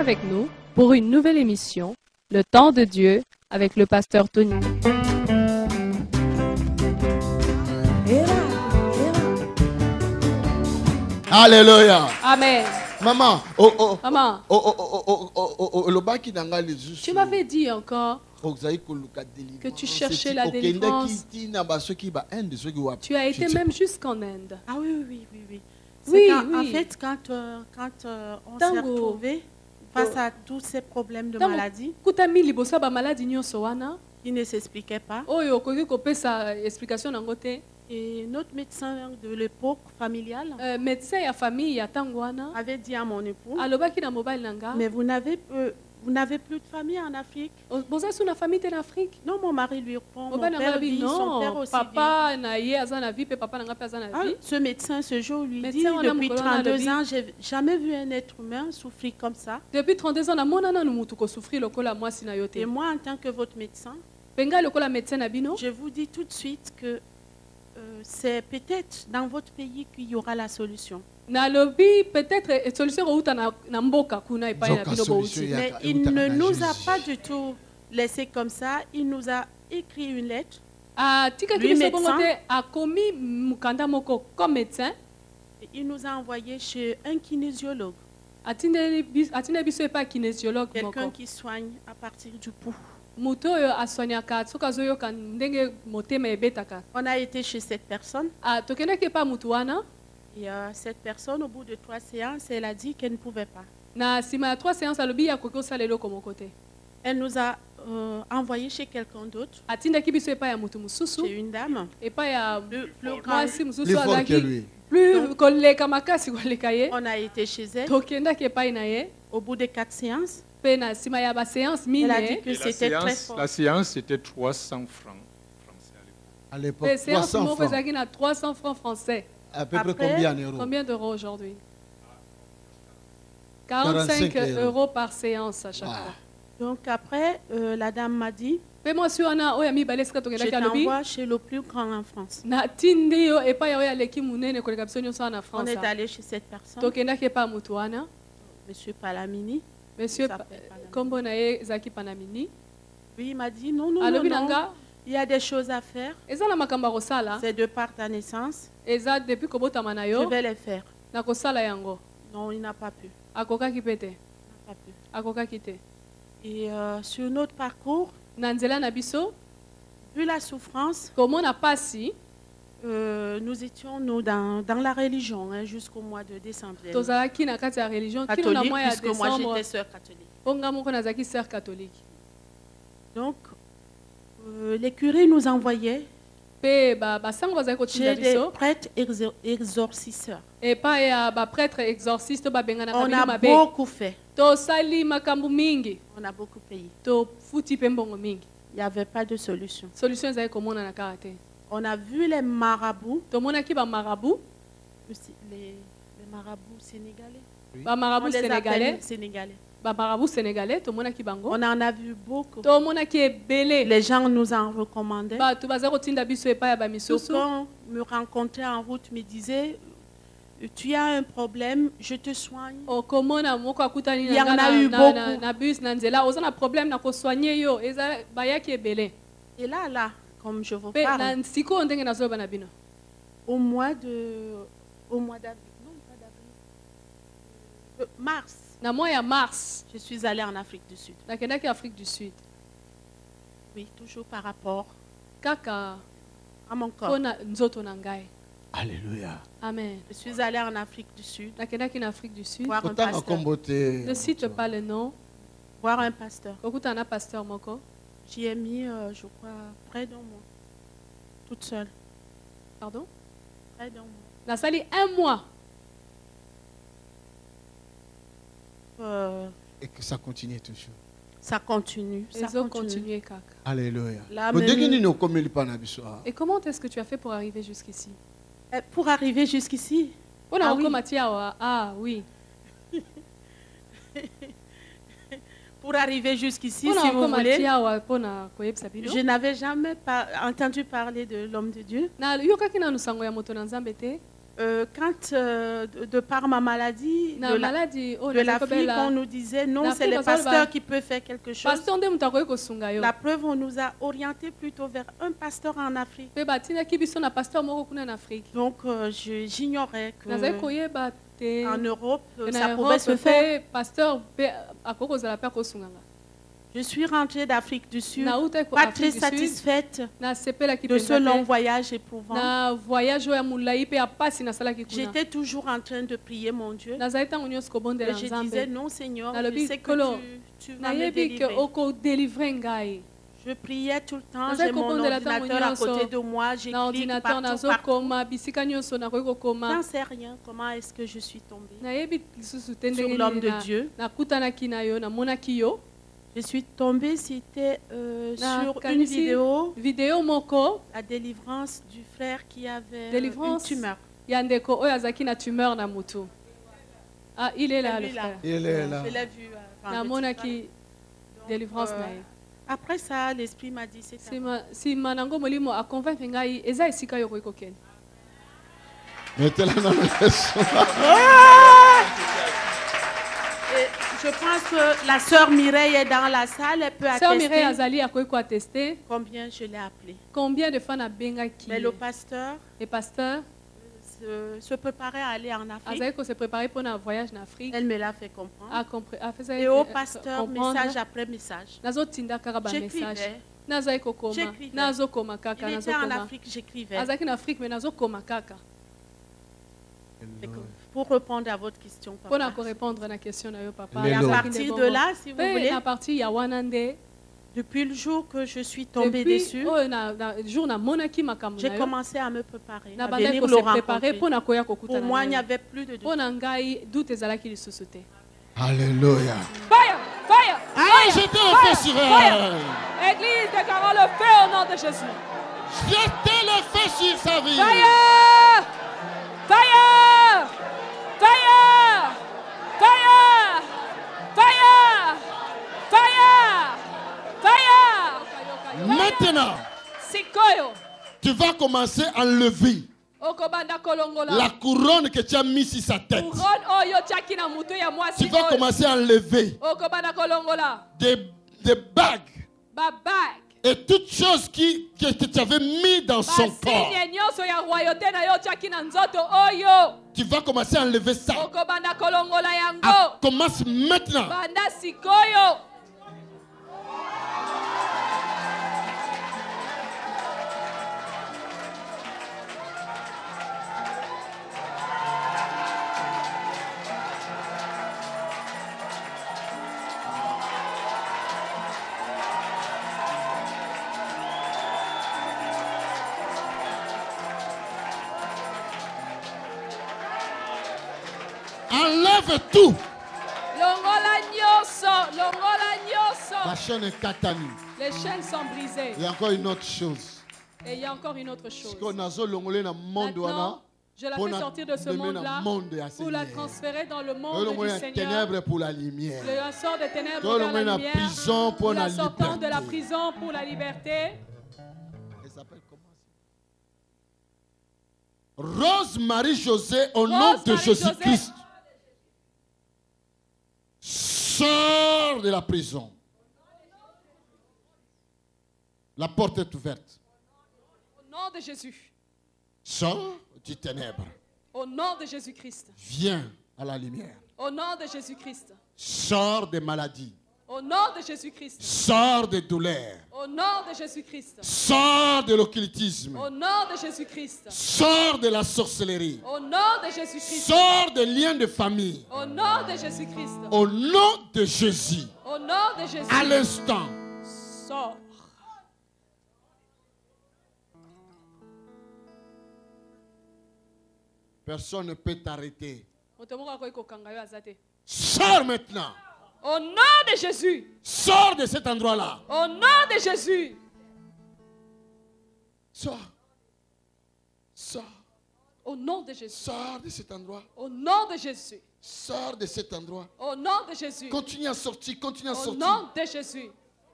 avec nous pour une nouvelle émission, Le Temps de Dieu, avec le pasteur Tony. Alléluia. Amen. Maman, Maman, tu m'avais dit encore que tu cherchais la délivrance. Tu as été même jusqu'en Inde. Ah oui, oui, oui, oui. Oui, En oui. fait, quand on s'est retrouvés face à tous ces problèmes de maladie Kutami liboso ba maladie nyonso wana. qui ne s'expliquaient pas, Oyo koki kopesa explication nango te. et notre médecin de l'époque familiale Médecin ya famille ya tango wana avait dit à mon époux, alobaki na mobile nanga. mais vous n'avez plus de famille en Afrique. Boza sous na famille te na Afrique. Non, mon mari lui répond, mon Mobile père nanga bi vit, son père non. aussi Papa na ye aza na vie pe papa nanga pe aza na vit. vie. Ce médecin ce jour lui dit, Médecin wana depuis mokolo wana 32 alobi. ans, j'ai jamais vu un être humain souffrir comme ça. Depuis 32 ans na mona na mutu ko souffrir lokola mwasi na yo te. Et moi, en tant que votre médecin, Penga lokola médecin na bino. je vous dis tout de suite que c'est peut-être dans votre pays qu'il y aura la solution. Na lobi peut-être solution ko uta na mboka kuna epai na bino bo uti. Mais il ne nous a pas du tout laissé comme ça. Il nous a écrit une lettre. Ah, tika Lui, kibiso médecin. bongo te akomi mukanda moko comme médecin. Et il nous a envoyé chez un kinésiologue, Atinde biso epai kinésiologue quelqu'un moko. qui soigne à partir du pouls. Muto oyo aswanyaka soki azoyoka ndenge motema ebetaka. On a été chez cette personne Ah, tokendaki epai mutu wana. et cette personne, au bout de 3 séances, elle a dit qu'elle ne pouvait pas. Na nsima ya 3 séances alobi akoki osala eloko moko te. Elle nous a envoyé chez quelqu'un d'autre, Atindaki biso epai ya mutu mosusu. chez une dame. Epai ya Plus grande. mwasi mosusu Plus fort que azalaki lui. plus koleka makasi koleka ye. On a été chez elle. Tokendaki epai na ye. Au bout de 4 séances, Mpe na nsima ya baséance elle a mine. dit que c'était très fort. La séance, c'était 300 francs français à l'époque. À l'époque, Mpe séance 300 moko francs. ezalaki na 300 francs français. À peu près Après, combien en euros? Combien d'euros aujourd'hui? 45 euros par séance à chaque Ah. fois. Donc après, la dame m'a dit, Mpe mwasi wana oyo mibale esika je tokendaki alobi t'envoie chez le plus grand en France. natindi yo epai ya oyo aleki monene koleka biso nyonso wana na On France. est allé chez cette personne, Tokendaki epai ya motu wana. Monsieur Palamini. Monsieur Ça s'appelle Panamini. kombo na ye ezalaki Panamini. Lui, il m'a dit, non, non, non, Alobi non, nanga il y a des choses à faire. eza na makambo ya kosala. C'est de par ta naissance, Eza depuis kobotama na je yo vais les faire. na kosala yango. Non, il n'a pas pu. Akokaki pe te. Il n'a pas pu. Akokaki te. Et sur notre parcours, Na nzela na biso vu la souffrance, komona pasi nous étions dans la religion jusqu'au mois de décembre. tozalaki na kati ya religion kino na Catholique, mois ya puisque moi décembre. j'étais sœur catholique. Ponga moko nazalaki sœur catholique. Donc, les curés nous envoyaient Pe basango bazali kotinda chez des biso prêtres exorciseurs. epai ya baprêtre exorciste babenganaka On bino a mabe. beaucoup fait. Tosali makambo mingi, On a beaucoup payé. tofuti mpe mbongo mingi. Il n'y avait pas de solution. Solution ezali komonana kaka te. On a vu les marabouts, Tomonaki bamarabu, les marabouts sénégalais. On bamarabu les appelle sénégalais, sénégalais. bamarabu sénégalais, tomonaki bango. On en a vu beaucoup. Tomonaki ebele. Les gens nous en recommandaient. Bato bazali kotinda biso epai ya Tout bamisusu. quand me rencontrait en route me disait, tu as un problème, je te soigne. Okomona moko akutani Il y en na a nga eu beaucoup. na bus na nzela oza na problème na kosoigner yo eza bayaki ebele. Et là, comme je vous Pe na parle, sikoyo ndenge nazoloba na bino. au mois d'avril, non pas d'avril, mars, Na mois ya mars je suis allée en Afrique du Sud. nakendaki Afrique du Sud. Oui, toujours par rapport Kaka à mon corps. mpona nzoto na ngai. Alléluia. Amen. Je suis allée en Afrique du Sud Nakendaki na Afrique du Sud. voir un Autant pasteur. comboter. Ne cite pas le nom. Voir un pasteur. Kokutana na pasteur moko. J'y ai mis, je crois, près d'un mois. Toute seule. Pardon? Près d'un mois. Nasali 1 mois. Et que ça continue toujours. Ça continue. Ça Ezo continue. continuer kaka. Alléluia. Là, Dès que même- nous comme il pas na biso. Et comment est-ce que tu as fait pour arriver jusqu'ici? Pour arriver jusqu'ici, Mpona Ah oui. kokoma awa. Ah oui. pour arriver jusqu'ici, Mpona si vous kokoma voulez, awa mpona koyebisa bino. je n'avais jamais entendu parler de l'homme de Dieu. Na yokaki nanu sango ya moto na Nzambe te. Quand, de par ma maladie, de l'Afrique, on nous disait non, c'est le pasteur qui peut faire quelque chose. La preuve, on nous a orientés plutôt vers un pasteur en Afrique. Donc, j'ignorais qu'en Europe, ça pouvait se faire. Je suis rentrée d'Afrique du Sud, pas très satisfaite de ce long voyage éprouvant. J'étais toujours en train de prier mon Dieu. Et je disais, non Seigneur, je sais que tu vas me délivrer. Je priais tout le temps, j'ai mon ordinateur à côté de moi, j'écris partout. Je n'en sais rien, comment est-ce que je suis tombée sur l'homme de Dieu. Je suis tombée, c'était sur une vidéo, la délivrance du frère qui avait une tumeur. Ah, il est là, le frère. Il est là. Je l'ai vu. Délivrance. Après ça, l'esprit m'a dit, c'est si manango molimo a convaincre ngai eza esika yo kokende. Mettez-la dans le Je pense que la sœur Mireille est dans la salle, elle peut attester combien je l'ai appelé. Combien de femmes a bengaki. Mais le pasteur se préparait à aller en Afrique. Se préparer pour un voyage en Afrique. Elle me l'a fait comprendre. Et au pasteur, message après message. J'écrivais. Il était en Afrique, j'écrivais. Pour répondre à votre question, papa. Et à partir de là, si vous voulez, depuis le jour que je suis tombée dessus, j'ai commencé à me préparer, à venir le rencontrer. Pour moi, il n'y avait plus de doute. Alléluia. Fire! Fire! Allez, jetez le feu sur elle. Église, déclarons le feu au nom de Jésus. Jetez le feu sur sa vie. Fire! Fire! Fire! Fire! Fire! Fire! Fire! Maintenant, tu vas commencer à enlever la couronne que tu as mise sur sa tête. Tu vas commencer à enlever des bagues et toutes choses que tu avais mis dans son corps. Tu vas commencer à enlever ça. Commence maintenant. Enlève tout. La chaîne est katamie. Les chaînes sont brisées. Il y a encore une autre chose. Et il y a encore une autre chose. Maintenant, je la fais sortir de ce monde-là pour la transférer dans le monde du Seigneur. Pour la lumière. Le sort des ténèbres vers la lumière. Nous la sortons de la prison pour la liberté. Elle s'appelle comment? Rose Marie José, au nom de Jésus-Christ, sors de la prison. La porte est ouverte. Au nom de Jésus. Sors du ténèbre. Au nom de Jésus-Christ. Viens à la lumière. Au nom de Jésus-Christ. Sors des maladies. Au nom de Jésus-Christ. Sors des douleurs. Au nom de Jésus-Christ. Sors de l'occultisme. Au nom de Jésus-Christ. Sors de la sorcellerie. Au nom de Jésus-Christ. Sors des liens de famille. Au nom de Jésus-Christ. Au nom de Jésus. Au nom de Jésus. À l'instant. Sors. Personne ne peut t'arrêter. Sors maintenant. Au nom de Jésus. Sors de cet endroit-là. Au nom de Jésus. Sors. Sors. Au nom de Jésus. Sors de cet endroit. Au nom de Jésus. Sors de cet endroit. Au nom de Jésus. Continue à sortir, continue à sortir. Au nom de Jésus.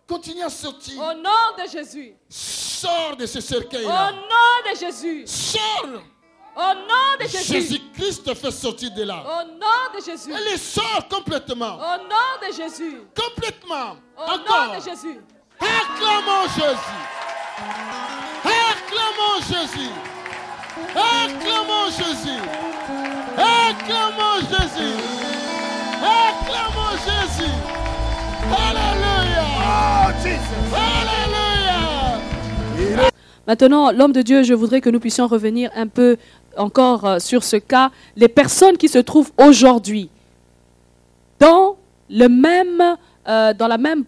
Continue à sortir. Au nom de Jésus. Sors de ce cercueil-là. Au nom de Jésus. Sors. Au nom de Jésus. Jésus-Christ te fait sortir de là. Au nom de Jésus. Elle sort complètement. Au nom de Jésus. Complètement. Au nom de Jésus. Acclamons Jésus. Acclamons Jésus. Acclamons Jésus. Acclamons Jésus. Acclamons Jésus. Alléluia. Oh, Jesus. Alléluia. Maintenant, l'homme de Dieu, je voudrais que nous puissions revenir un peu encore sur ce cas. Les personnes qui se trouvent aujourd'hui dans la même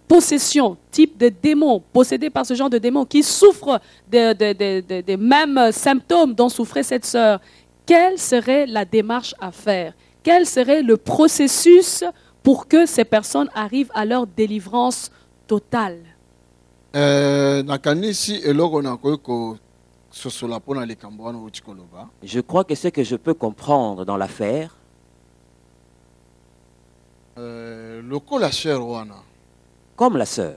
possession, type de démon, possédés par ce genre de démon, qui souffrent des mêmes symptômes dont souffrait cette sœur, quelle serait la démarche à faire? Quel serait le processus pour que ces personnes arrivent à leur délivrance totale? Je crois que ce que je peux comprendre dans l'affaire, comme la sœur,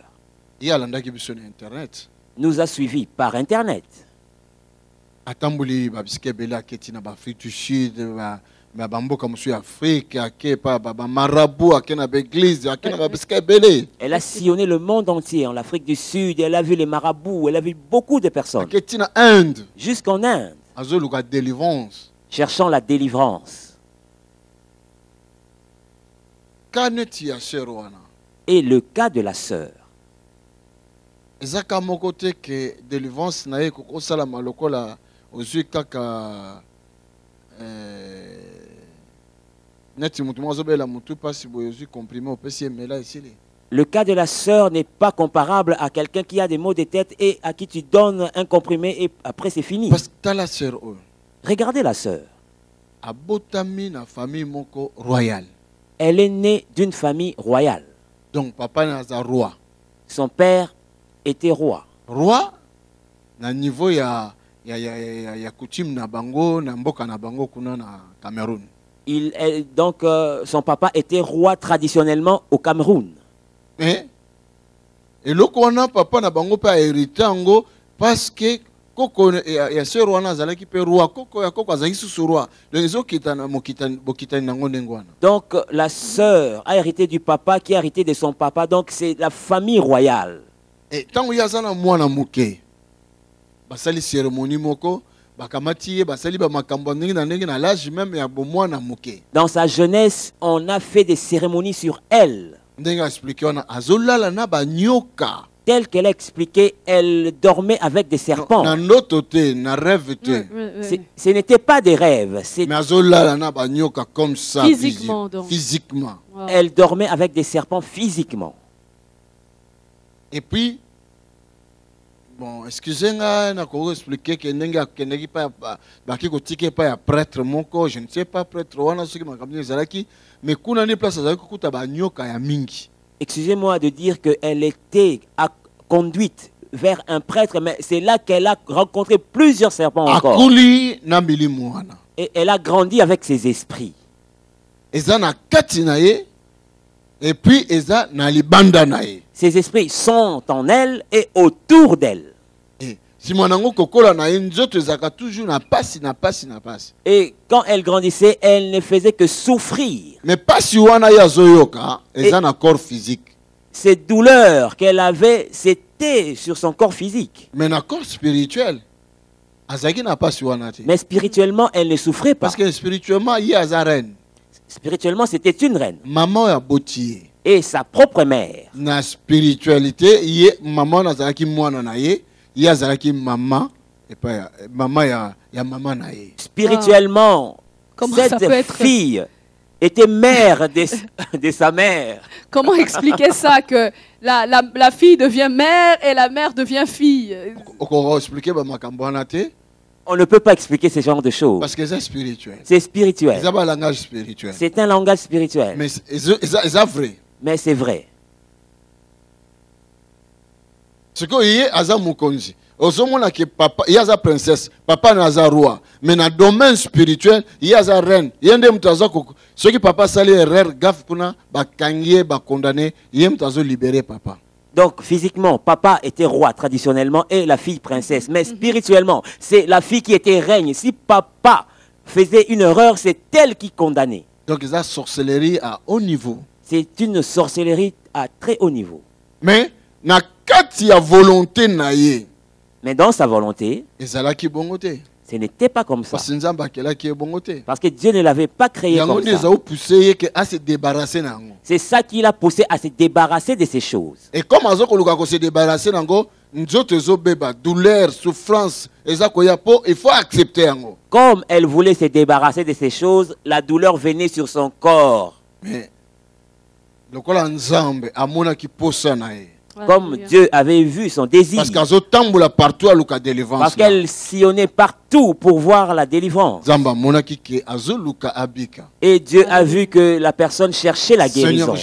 nous a suivis par Internet. Elle a sillonné le monde entier, en Afrique du Sud, elle a vu les marabouts, elle a vu beaucoup de personnes. Jusqu'en Inde, cherchant la délivrance. Et le cas de la sœur. Le cas de la sœur n'est pas comparable à quelqu'un qui a des maux de tête et à qui tu donnes un comprimé et après c'est fini. Regardez la sœur. Elle est née d'une famille royale. Donc papa n'est un roi. Son père était roi. Roi, na niveau ya coutume na bango na mboka na bango kuna na Cameroun. Donc son papa était roi traditionnellement au Cameroun. Et le kona papa na bango pa hérité ngo parce que koko ya sœur wana zalaki pe roi koko ya koko azaki susu roi. Donc la sœur a hérité du papa qui a hérité de son papa, donc c'est la famille royale. Et tant yazana mwana muke basali cérémonie moko bakamati basali ba makambo ndenge na ndenge na l'âge même ya bo mwana muke. Dans sa jeunesse, on a fait des cérémonies sur elle. Ndenge expliqué on azolala na ba nyoka. Tel qu'elle a expliqué, elle dormait avec des serpents. Ce n'était pas des rêves. Comme ça, physiquement. Wow. Elle dormait avec des serpents physiquement. Et puis, bon, excusez-moi, je vais expliquer que je ne sais pas prêtre, je ne sais pas prêtre, mais excusez-moi de dire qu'elle était conduite vers un prêtre, mais c'est là qu'elle a rencontré plusieurs serpents encore. Et elle a grandi avec ses esprits. Et puis, ces esprits sont en elle et autour d'elle. Et quand elle grandissait, elle ne faisait que souffrir. Mais pas si on a un corps physique. Ces douleurs qu'elle avait, c'était sur son corps physique. Mais un corps spirituel. Mais spirituellement, elle ne souffrait pas. Parce que spirituellement, il y a une reine. Spirituellement, c'était une reine. Maman a bottier. Et sa propre mère. Na spiritualité, il y a maman nazaki mwana na ye, il y a zalaki maman et pas maman ya maman na ye. Spirituellement, cette fille était mère de sa mère. Comment expliquer ça que la fille devient mère et la mère devient fille? On ne peut pas expliquer ce genre de choses. Parce que c'est spirituel. C'est spirituel. C'est un langage spirituel. C'est un langage spirituel. Mais c'est vrai. Mais c'est vrai. Ce que y a Aza Mukonzi. Au moment que papa, il y a sa princesse, papa n'a pas roi. Mais dans le domaine spirituel, il y a sa reine. Il y a des gens ceux qui papa sali erreur gaffe kuna ba kangé ba condamné, il y a des libérer papa. Donc physiquement, papa était roi traditionnellement et la fille princesse. Mais spirituellement, c'est la fille qui était reine. Si papa faisait une erreur, c'est elle qui condamnait. Donc, c'est la sorcellerie à haut niveau. C'est une sorcellerie à très haut niveau. Mais, na kati ya volonté na ye. Mais dans sa volonté, ezalaki bongo te. Ce n'était pas comme ça. Parce que Dieu ne l'avait pas créé comme ça. C'est ça qui l'a poussé à se débarrasser de ces choses. Et comme se débarrasser douleur, souffrance, il faut accepter. Comme elle voulait se débarrasser de ces choses, la douleur venait sur son corps. Mais comme Dieu avait vu son désir. Parce qu'elle sillonnait partout pour voir la délivrance. Et Dieu a vu que la personne cherchait la guérison.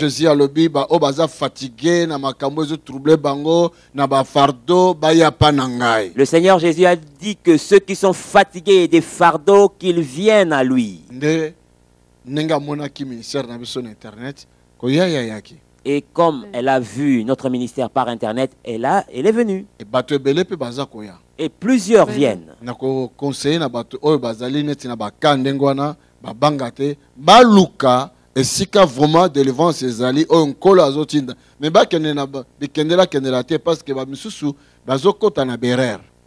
Le Seigneur Jésus a dit que ceux qui sont fatigués et des fardeaux, qu'ils viennent à lui. Et comme elle a vu notre ministère par Internet, elle est venue. Et plusieurs viennent.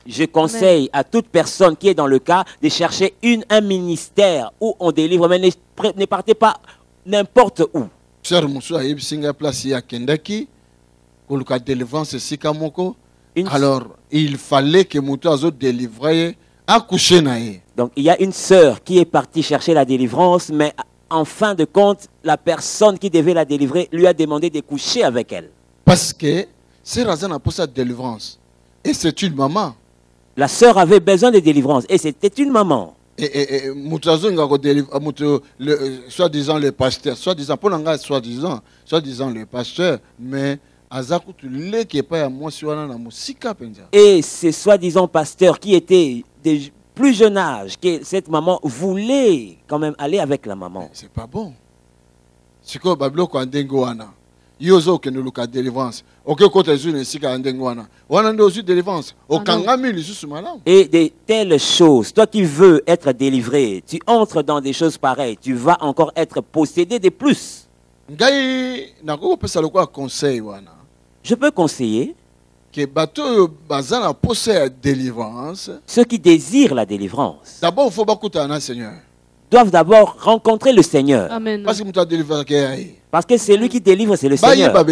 Je conseille à toute personne qui est dans le cas de chercher un ministère où on délivre, mais ne partez pas n'importe où. Alors, il fallait que Moutou délivre accoucher. Donc, il y a une sœur qui est partie chercher la délivrance, mais en fin de compte, la personne qui devait la délivrer lui a demandé de coucher avec elle. Parce que c'est Razan pour sa délivrance. Et c'est une maman. La sœur avait besoin de délivrance et c'était une maman. Et soi-disant le pasteur, soi-disant le pasteur, mais et c'est soi-disant pasteur qui était de plus jeune âge que cette maman voulait quand même aller avec la maman. C'est pas bon. C'est quoi Bablo ko andengoana. Yozo que nous luka délivrance. Aucun côté zune sika andengoana. Wana ndo aussi délivrance. Okangami lisusu malam. Et de telles choses, toi qui veux être délivré, tu entres dans des choses pareilles, tu vas encore être possédé de plus. Ngai nako pesa lokwa conseil wana. Je peux conseiller que bato bazana possède délivrance. Ceux qui désirent la délivrance. D'abord il faut bakuta na Seigneur. Doivent d'abord rencontrer le Seigneur. Amen. Parce que c'est lui qui délivre, c'est le Seigneur.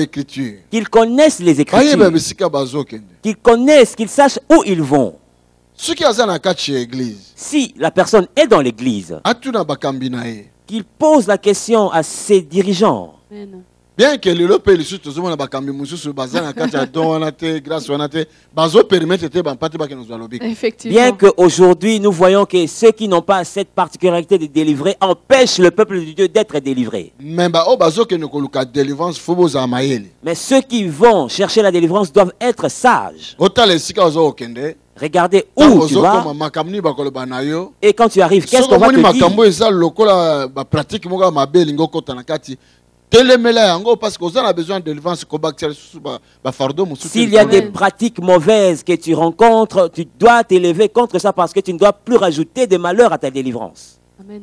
Qu'ils connaissent les Écritures. Qu'ils connaissent, qu'ils sachent où ils vont. Si la personne est dans l'église, qu'il pose la question à ses dirigeants. Amen. Bien que le pays bien qu'aujourd'hui nous voyons que ceux qui n'ont pas cette particularité de délivrer empêchent le peuple de Dieu d'être délivré. Mais ceux qui vont chercher la délivrance doivent être sages. Regardez où tu vas. Et quand tu arrives, qu'est-ce qu'on va te dire? S'il y a des pratiques mauvaises que tu rencontres, tu dois t'élever contre ça parce que tu ne dois plus rajouter des malheurs à ta délivrance. Amen.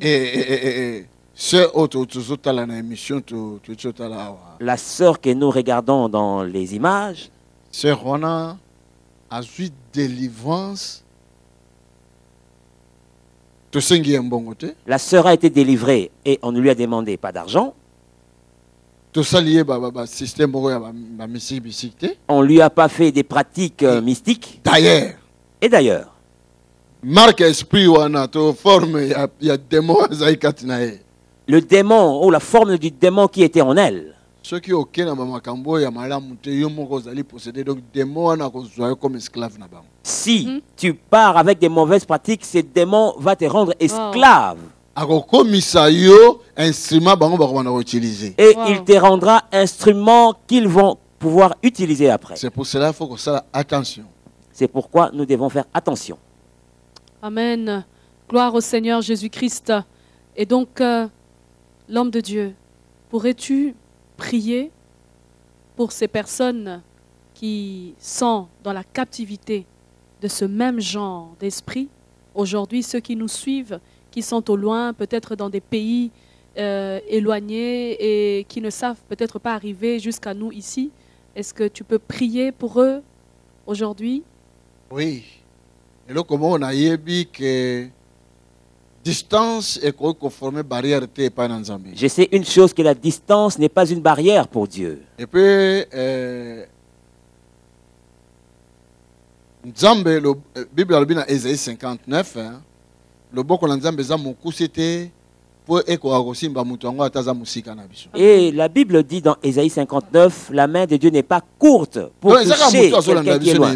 La sœur que nous regardons dans les images, sœur Rona a eu délivrance. La sœur a été délivrée et on ne lui a demandé pas d'argent. On ne lui a pas fait des pratiques mystiques. D'ailleurs. Et d'ailleurs. Le démon ou la forme du démon qui était en elle. Si tu pars avec des mauvaises pratiques, ce démon va te rendre esclave. Et il te rendra instrument qu'ils vont pouvoir utiliser après. C'est pour cela qu'il faut faire attention. C'est pourquoi nous devons faire attention. Amen. Gloire au Seigneur Jésus-Christ. Et donc, l'homme de Dieu, pourrais-tu prier pour ces personnes qui sont dans la captivité de ce même genre d'esprit? Aujourd'hui, ceux qui nous suivent, qui sont au loin, peut-être dans des pays éloignés et qui ne savent peut-être pas arriver jusqu'à nous ici. Est-ce que tu peux prier pour eux aujourd'hui? Oui. Et là, comment on a dit que distance est conforme barrière. Je sais une chose, que la distance n'est pas une barrière pour Dieu. Et puis, Nzambe, la Bible a dit dans Ésaïe 59, le boko na Nzambe za mokusete. Et la Bible dit dans Ésaïe 59, la main de Dieu n'est pas courte pour toucher quelqu'un qui est loin.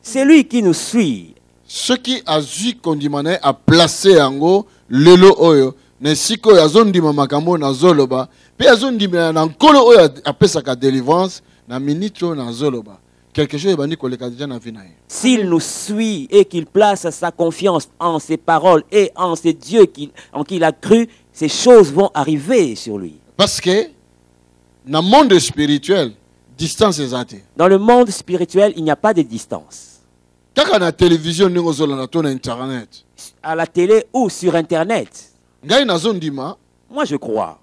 C'est lui qui nous suit. Ce qui a vu condamné à placer en lelo oyo ne siko ya zondi makambo na zoloba pe azondi na nkolo oyo apesaka délivrance na minito na zoloba. Quelque chose S'il nous suit et qu'il place sa confiance en ses paroles et en ces dieux en qui il a cru, ces choses vont arriver sur lui. Parce que dans le monde spirituel, distance est atteinte. Dans le monde spirituel, il n'y a pas de distance. Quand à la télévision, internet. À la télé ou sur Internet. Moi, je crois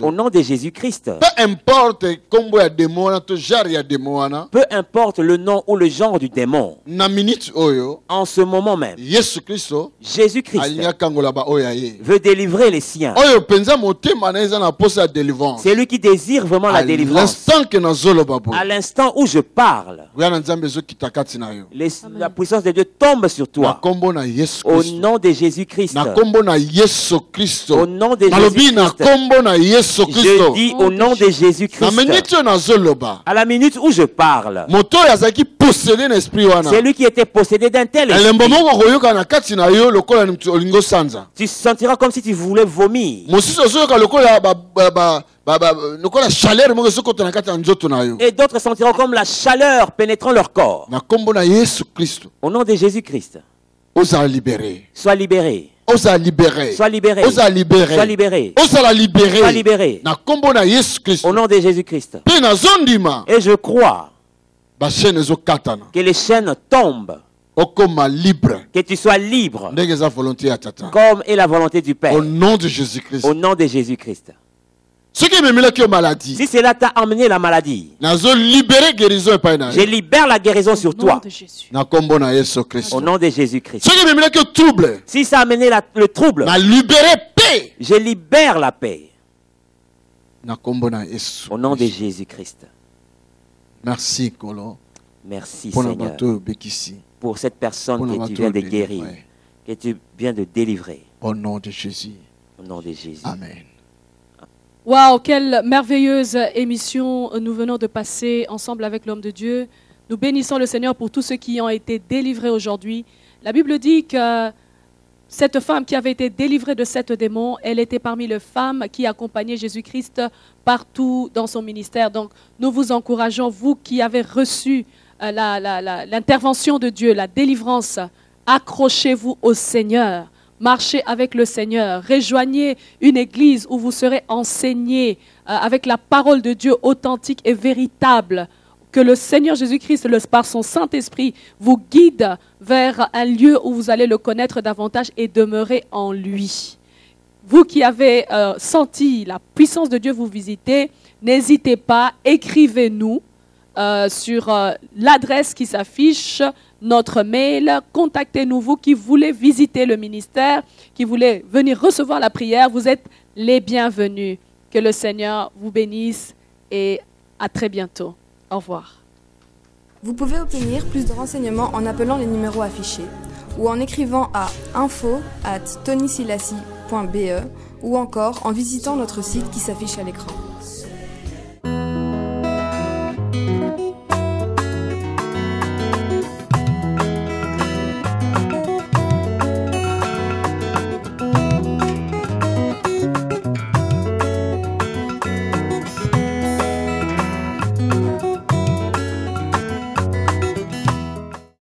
au nom de Jésus-Christ. Peu importe le nom ou le genre du démon. En ce moment même, Jésus-Christ veut délivrer les siens. C'est lui qui désire vraiment la délivrance. À l'instant où je parle, la puissance de Dieu tombe sur toi. Au nom de Jésus-Christ. Au nom de Jésus-Christ. Je dis au nom de Jésus-Christ. À la minute où je parle, c'est lui qui était possédé d'un tel esprit. Tu sentiras comme si tu voulais vomir. Et d'autres sentiront comme la chaleur pénétrant leur corps. Au nom de Jésus-Christ. Sois libéré. Sois libéré. Sois libéré. Sois libéré. Sois libéré. Sois libéré. Sois libéré. Sois libéré. Au nom de Jésus-Christ. Et je crois que les chaînes tombent. Que tu sois libre. Comme est la volonté du Père. Au nom de Jésus-Christ. Au nom de Jésus-Christ. Si cela t'a emmené la maladie, je libère la guérison sur toi. Au nom de Jésus-Christ. Si ça a amené le trouble, je libère la paix. Au nom de Jésus-Christ. Merci, Kolo. Merci, Seigneur, pour cette personne que tu viens de guérir, que tu viens de délivrer. Au nom de Jésus. Au nom de Jésus. Amen. Waouh, quelle merveilleuse émission nous venons de passer ensemble avec l'homme de Dieu. Nous bénissons le Seigneur pour tous ceux qui ont été délivrés aujourd'hui. La Bible dit que cette femme qui avait été délivrée de 7 démons, elle était parmi les femmes qui accompagnaient Jésus-Christ partout dans son ministère. Donc, nous vous encourageons, vous qui avez reçu l'intervention de Dieu, la délivrance, accrochez-vous au Seigneur. Marchez avec le Seigneur, rejoignez une église où vous serez enseigné avec la parole de Dieu authentique et véritable. Que le Seigneur Jésus-Christ, par son Saint-Esprit, vous guide vers un lieu où vous allez le connaître davantage et demeurer en lui. Vous qui avez senti la puissance de Dieu vous visiter, n'hésitez pas, écrivez-nous sur l'adresse qui s'affiche, notre mail, contactez-nous, vous qui voulez visiter le ministère, qui voulez venir recevoir la prière, vous êtes les bienvenus. Que le Seigneur vous bénisse et à très bientôt. Au revoir. Vous pouvez obtenir plus de renseignements en appelant les numéros affichés ou en écrivant à info@tonysilassi.be ou encore en visitant notre site qui s'affiche à l'écran.